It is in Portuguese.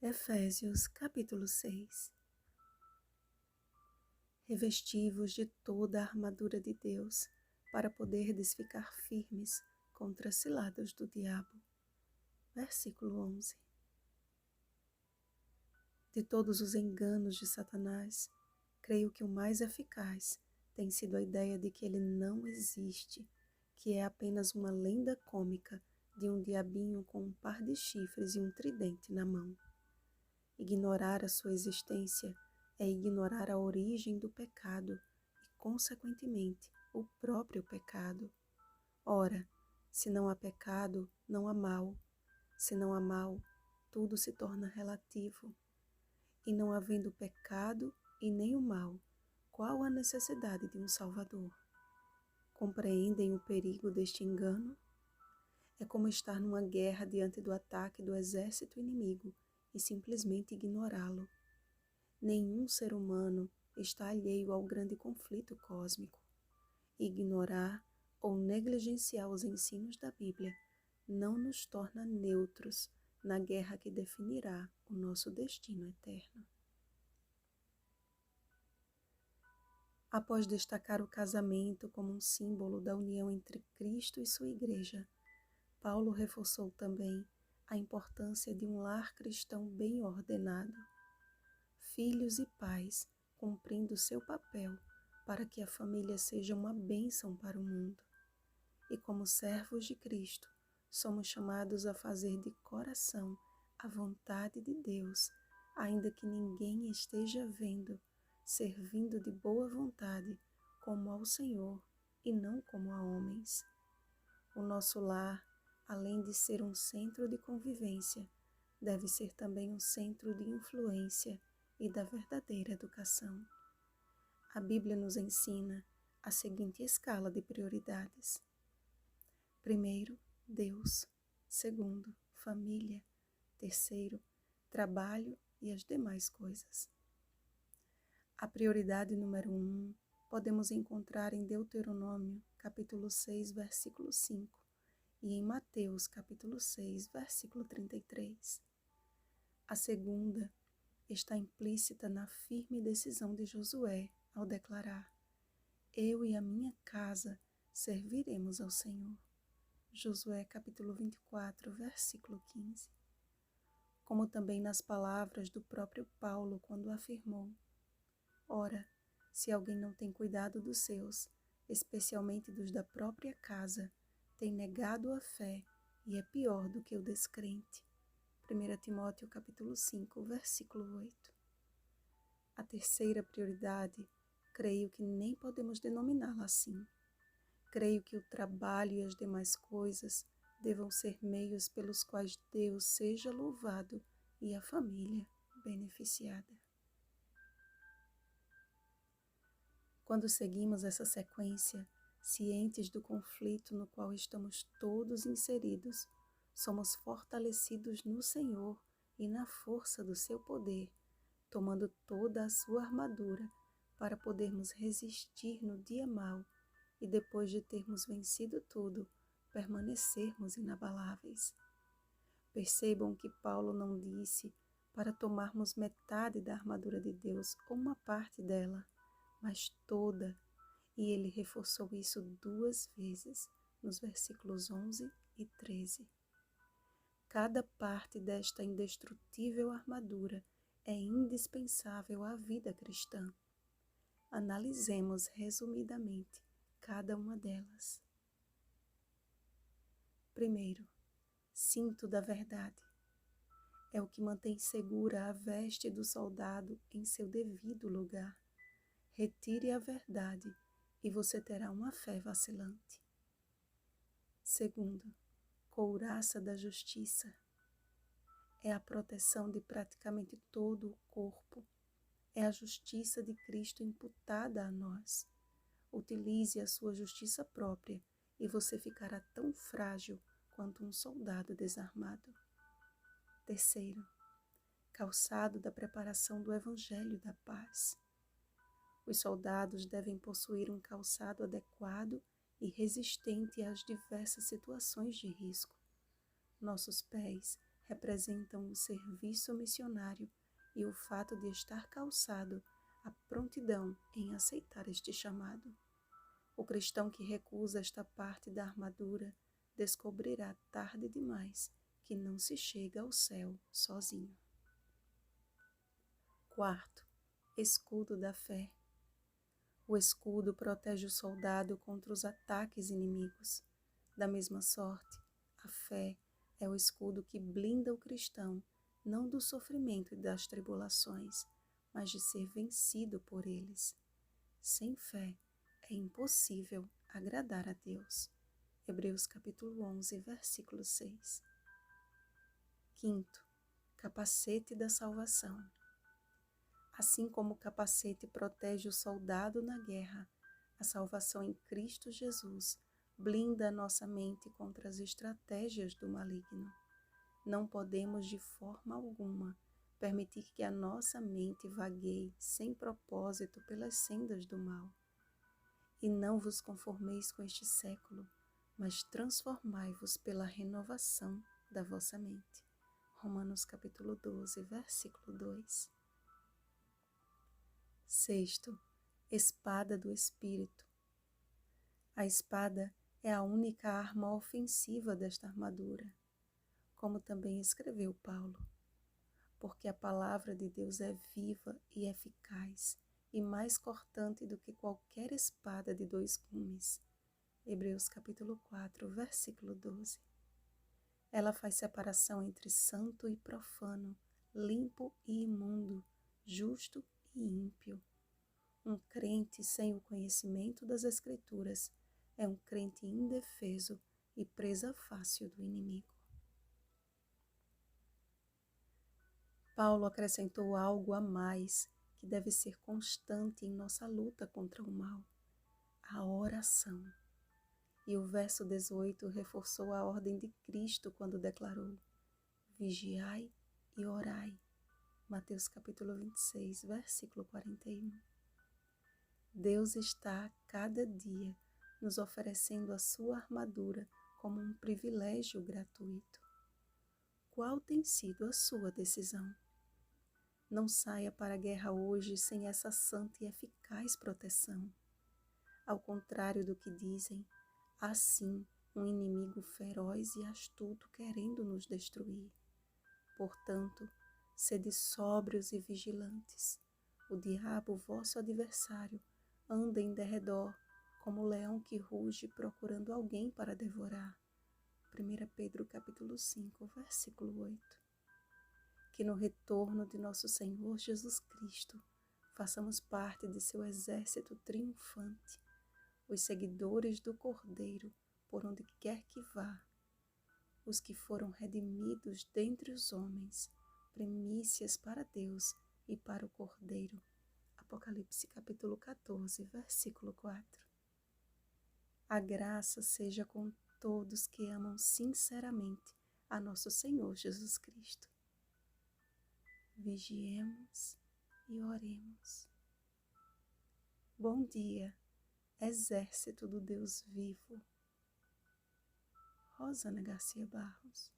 Efésios capítulo 6. Revesti-vos de toda a armadura de Deus, para poderdes ficar firmes contra as ciladas do diabo. Versículo 11. De todos os enganos de Satanás, creio que o mais eficaz tem sido a ideia de que ele não existe, que é apenas uma lenda cômica de um diabinho com um par de chifres e um tridente na mão. Ignorar a sua existência é ignorar a origem do pecado e, consequentemente, o próprio pecado. Ora, se não há pecado, não há mal. Se não há mal, tudo se torna relativo. E não havendo pecado e nem o mal, qual a necessidade de um Salvador? Compreendem o perigo deste engano? É como estar numa guerra diante do ataque do exército inimigo e simplesmente ignorá-lo. Nenhum ser humano está alheio ao grande conflito cósmico. Ignorar ou negligenciar os ensinos da Bíblia não nos torna neutros na guerra que definirá o nosso destino eterno. Após destacar o casamento como um símbolo da união entre Cristo e sua Igreja, Paulo reforçou também a importância de um lar cristão bem ordenado. Filhos e pais cumprindo seu papel para que a família seja uma bênção para o mundo. E como servos de Cristo, somos chamados a fazer de coração a vontade de Deus, ainda que ninguém esteja vendo, servindo de boa vontade como ao Senhor e não como a homens. O nosso lar, além de ser um centro de convivência, deve ser também um centro de influência e da verdadeira educação. A Bíblia nos ensina a seguinte escala de prioridades. Primeiro, Deus. Segundo, família. Terceiro, trabalho e as demais coisas. A prioridade número 1 podemos encontrar em Deuteronômio, capítulo 6, versículo 5, e em Mateus, capítulo 6, versículo 33. A segunda está implícita na firme decisão de Josué ao declarar: eu e a minha casa serviremos ao Senhor. Josué capítulo 24, versículo 15. Como também nas palavras do próprio Paulo quando afirmou: ora, se alguém não tem cuidado dos seus, especialmente dos da própria casa, tem negado a fé e é pior do que o descrente. 1 Timóteo capítulo 5, versículo 8. A terceira prioridade, creio que nem podemos denominá-la assim. Creio que o trabalho e as demais coisas devam ser meios pelos quais Deus seja louvado e a família beneficiada. Quando seguimos essa sequência, cientes do conflito no qual estamos todos inseridos, somos fortalecidos no Senhor e na força do seu poder, tomando toda a sua armadura para podermos resistir no dia mau e depois de termos vencido tudo, permanecermos inabaláveis. Percebam que Paulo não disse para tomarmos metade da armadura de Deus ou uma parte dela, mas toda, e ele reforçou isso 2 vezes, nos versículos 11 e 13. Cada parte desta indestrutível armadura é indispensável à vida cristã. Analisemos resumidamente cada uma delas. Primeiro, cinto da verdade. É o que mantém segura a veste do soldado em seu devido lugar. Retire a verdade e você terá uma fé vacilante. Segundo, couraça da justiça. É a proteção de praticamente todo o corpo. É a justiça de Cristo imputada a nós. Utilize a sua justiça própria e você ficará tão frágil quanto um soldado desarmado. Terceiro, calçado da preparação do Evangelho da Paz. Os soldados devem possuir um calçado adequado e resistente às diversas situações de risco. Nossos pés representam o serviço missionário e o fato de estar calçado a prontidão em aceitar este chamado. O cristão que recusa esta parte da armadura descobrirá tarde demais que não se chega ao céu sozinho. Quarto, escudo da fé. O escudo protege o soldado contra os ataques inimigos. Da mesma sorte, a fé é o escudo que blinda o cristão, não do sofrimento e das tribulações, mas de ser vencido por eles. Sem fé, é impossível agradar a Deus. Hebreus capítulo 11, versículo 6. Quinto, capacete da salvação. Assim como o capacete protege o soldado na guerra, a salvação em Cristo Jesus blinda a nossa mente contra as estratégias do maligno. Não podemos de forma alguma permitir que a nossa mente vagueie sem propósito pelas sendas do mal. E não vos conformeis com este século, mas transformai-vos pela renovação da vossa mente. Romanos capítulo 12, versículo 2. Sexto, espada do Espírito. A espada é a única arma ofensiva desta armadura, como também escreveu Paulo, porque a palavra de Deus é viva e eficaz e mais cortante do que qualquer espada de dois gumes. Hebreus capítulo 4, versículo 12. Ela faz separação entre santo e profano, limpo e imundo, justo e ímpio. Um crente sem o conhecimento das Escrituras é um crente indefeso e presa fácil do inimigo. Paulo acrescentou algo a mais que deve ser constante em nossa luta contra o mal: a oração. E o verso 18 reforçou a ordem de Cristo quando declarou: vigiai e orai. Mateus capítulo 26, versículo 41. Deus está a cada dia nos oferecendo a sua armadura como um privilégio gratuito. Qual tem sido a sua decisão? Não saia para a guerra hoje sem essa santa e eficaz proteção. Ao contrário do que dizem, há sim um inimigo feroz e astuto querendo nos destruir. Portanto, sede sóbrios e vigilantes. O diabo, vosso adversário, anda em derredor, como o leão que ruge procurando alguém para devorar. 1 Pedro capítulo 5, versículo 8. Que no retorno de nosso Senhor Jesus Cristo, façamos parte de seu exército triunfante, os seguidores do Cordeiro, por onde quer que vá, os que foram redimidos dentre os homens, primícias para Deus e para o Cordeiro. Apocalipse capítulo 14, versículo 4. A graça seja com todos que amam sinceramente a nosso Senhor Jesus Cristo. Vigiemos e oremos. Bom dia, exército do Deus vivo. Rosana Garcia Barros.